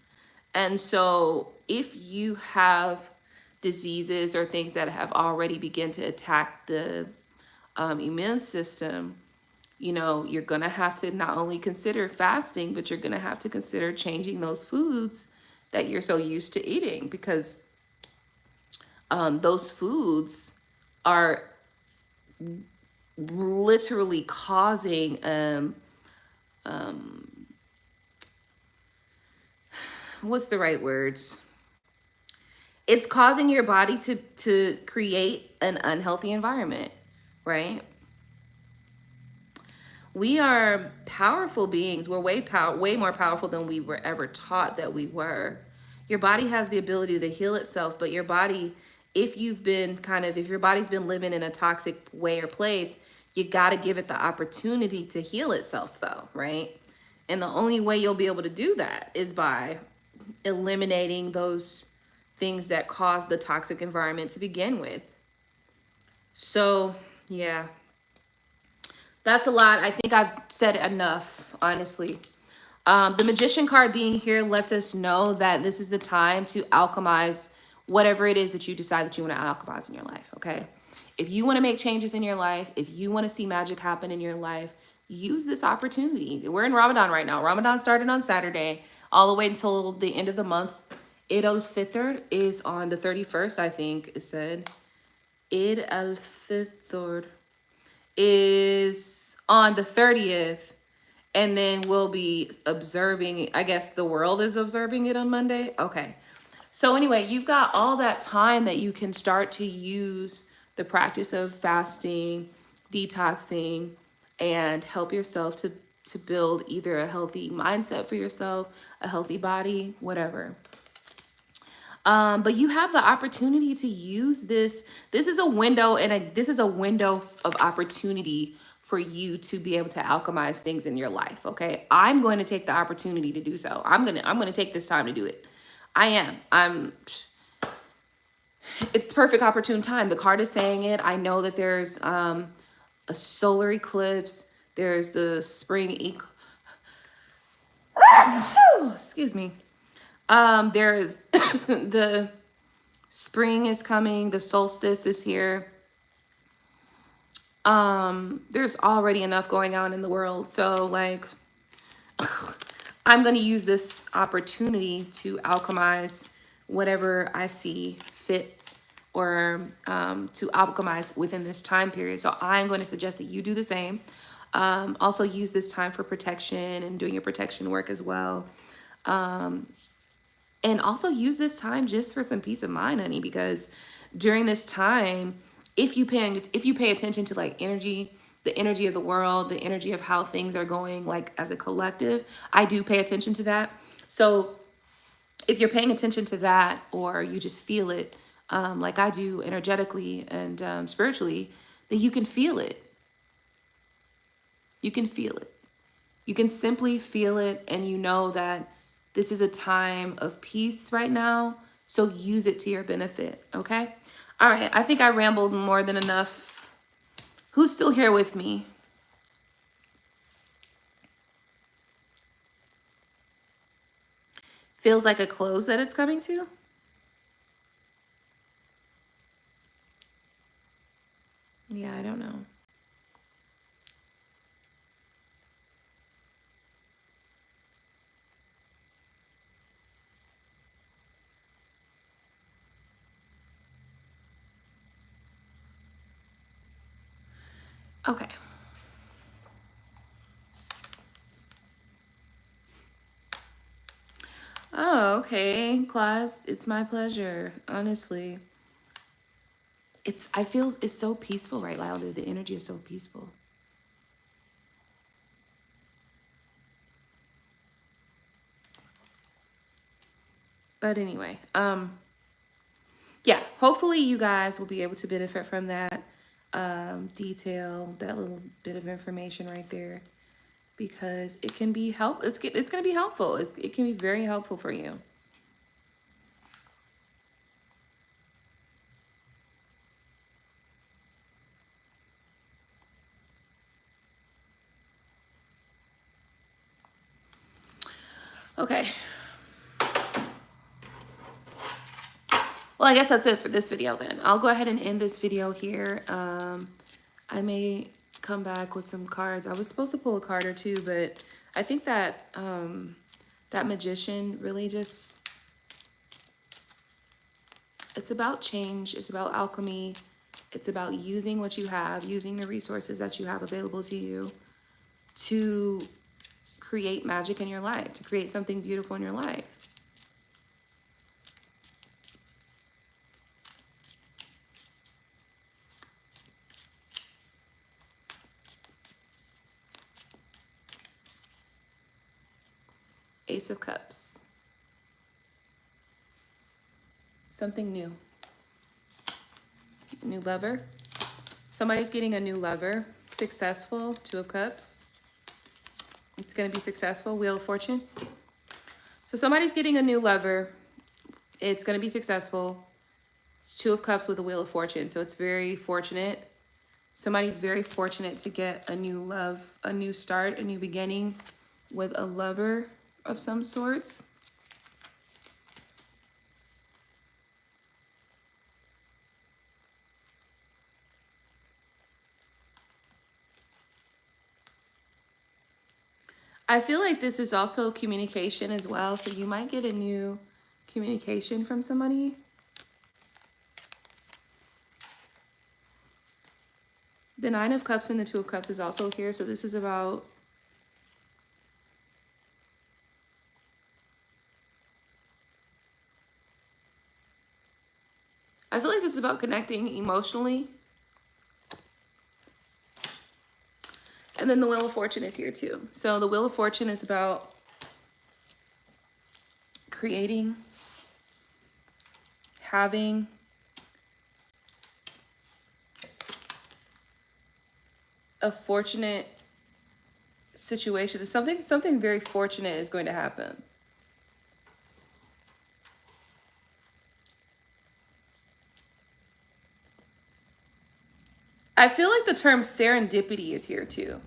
And so if you have diseases or things that have already begun to attack the immune system, you know, you're going to have to not only consider fasting, but you're going to have to consider changing those foods that you're so used to eating, because those foods are literally causing what's the right words? It's causing your body to create an unhealthy environment, right? We are powerful beings. We're way more powerful than we were ever taught that we were. Your body has the ability to heal itself, but your body, if your body's been living in a toxic way or place, you got to give it the opportunity to heal itself though, right? And the only way you'll be able to do that is by eliminating those things that cause the toxic environment to begin with. So, yeah. That's a lot. I think I've said enough, honestly. The Magician card being here lets us know that this is the time to alchemize whatever it is that you decide that you want to alchemize in your life, okay? If you want to make changes in your life, if you want to see magic happen in your life, use this opportunity. We're in Ramadan right now. Ramadan started on Saturday all the way until the end of the month. Eid al-Fitr is on the 31st, I think it said. Eid al-Fitr is on the 30th, and then we'll be observing, I guess the world is observing it on Monday. Okay. So anyway, you've got all that time that you can start to use the practice of fasting, detoxing, and help yourself to build either a healthy mindset for yourself, a healthy body, whatever. But you have the opportunity to use this. This is a window, and this is a window of opportunity for you to be able to alchemize things in your life. Okay. I'm going to take the opportunity to do so. I'm going to take this time to do it. It's the perfect opportune time. The card is saying it. I know that there's, a solar eclipse. There's the spring excuse me. There is the spring is coming. The solstice is here. There's already enough going on in the world. So like, I'm going to use this opportunity to alchemize whatever I see fit or to alchemize within this time period. So I'm going to suggest that you do the same. Also use this time for protection and doing your protection work as well. And also use this time just for some peace of mind, honey, because during this time, if you pay attention to like energy, the energy of the world, the energy of how things are going, like as a collective, I do pay attention to that. So if you're paying attention to that, or you just feel it, like I do energetically and spiritually, then you can feel it. You can feel it. You can simply feel it, and you know that this is a time of peace right now. So use it to your benefit, okay? All right, I think I rambled more than enough. Who's still here with me? Feels like a close that it's coming to? Yeah, I don't know. Okay. Oh, okay, class. It's my pleasure, honestly. I feel it's so peaceful right now. The energy is so peaceful. But anyway, yeah, hopefully you guys will be able to benefit from that detail, that little bit of information right there, because it can be it's going to be helpful. It can be very helpful for you. Okay. Well, I guess that's it for this video then. I'll go ahead and end this video here. I may come back with some cards. I was supposed to pull a card or two, but I think that that magician really just, it's about change. It's about alchemy. It's about using what you have, using the resources that you have available to you to create magic in your life, to create something beautiful in your life. Ace of Cups. Something new. New lover. Somebody's getting a new lover. Successful. Two of Cups. It's going to be successful. Wheel of Fortune. So somebody's getting a new lover. It's going to be successful. It's Two of Cups with a Wheel of Fortune. So it's very fortunate. Somebody's very fortunate to get a new love, a new start, a new beginning with a lover of some sorts. I feel like this is also communication as well. So you might get a new communication from somebody. The Nine of Cups and the Two of Cups is also here. So this is about I feel like this is about connecting emotionally. And then the Wheel of Fortune is here too. So the Wheel of Fortune is about creating, having a fortunate situation. Something very fortunate is going to happen. I feel like the term serendipity is here too.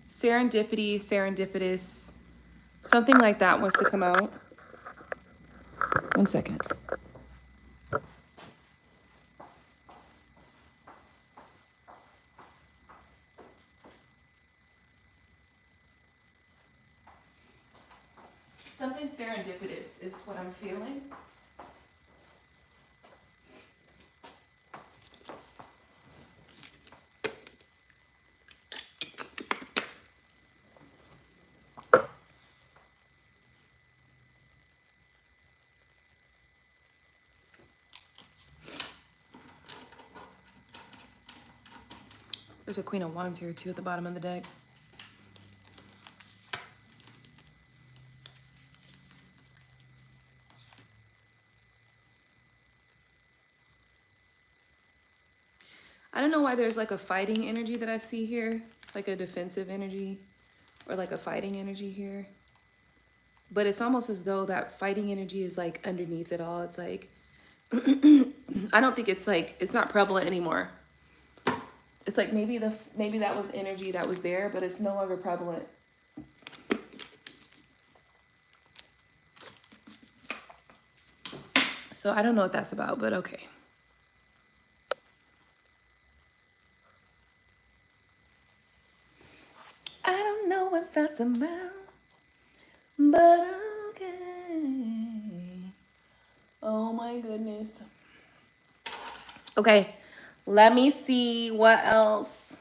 Serendipity, serendipitous, something like that wants to come out. 1 second. Something serendipitous is what I'm feeling. There's a Queen of Wands here too at the bottom of the deck. I don't know why there's like a fighting energy that I see here. It's like a defensive energy or like a fighting energy here. But it's almost as though that fighting energy is like underneath it all. It's like, I don't think it's like, it's not prevalent anymore. It's like maybe that was energy that was there, but it's no longer prevalent. So I don't know what that's about, but okay. I don't know what that's about, but okay. Oh my goodness. Okay, let me see what else.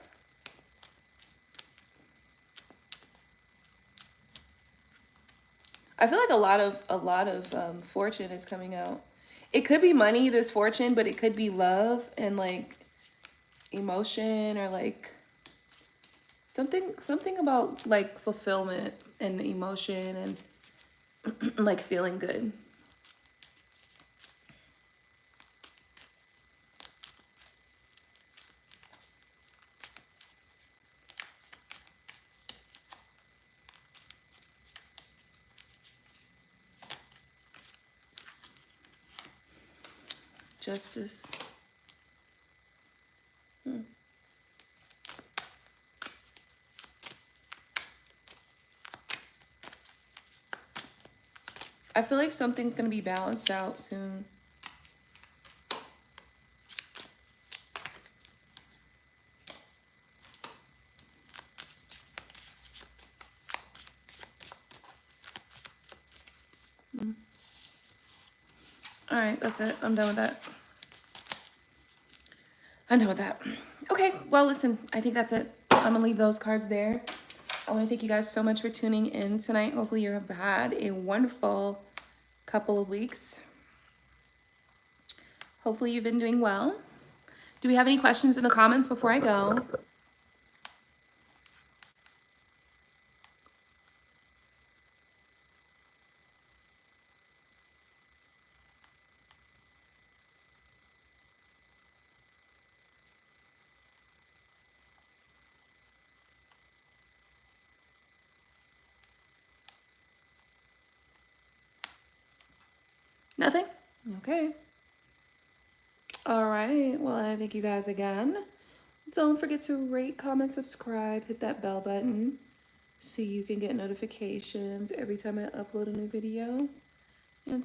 I feel like a lot of fortune is coming out. It could be money, this fortune, but it could be love and like emotion or like something about like fulfillment and emotion and like feeling good. Justice. I feel like something's going to be balanced out soon. All right, that's it. I'm done with that. I'm done with that. Okay, well, listen, I think that's it. I'm going to leave those cards there. I want to thank you guys so much for tuning in tonight. Hopefully you have had a wonderful couple of weeks. Hopefully you've been doing well. Do we have any questions in the comments before I go? Nothing? Okay. All right. Well, I thank you guys again. Don't forget to rate, comment, subscribe, hit that bell button so you can get notifications every time I upload a new video. And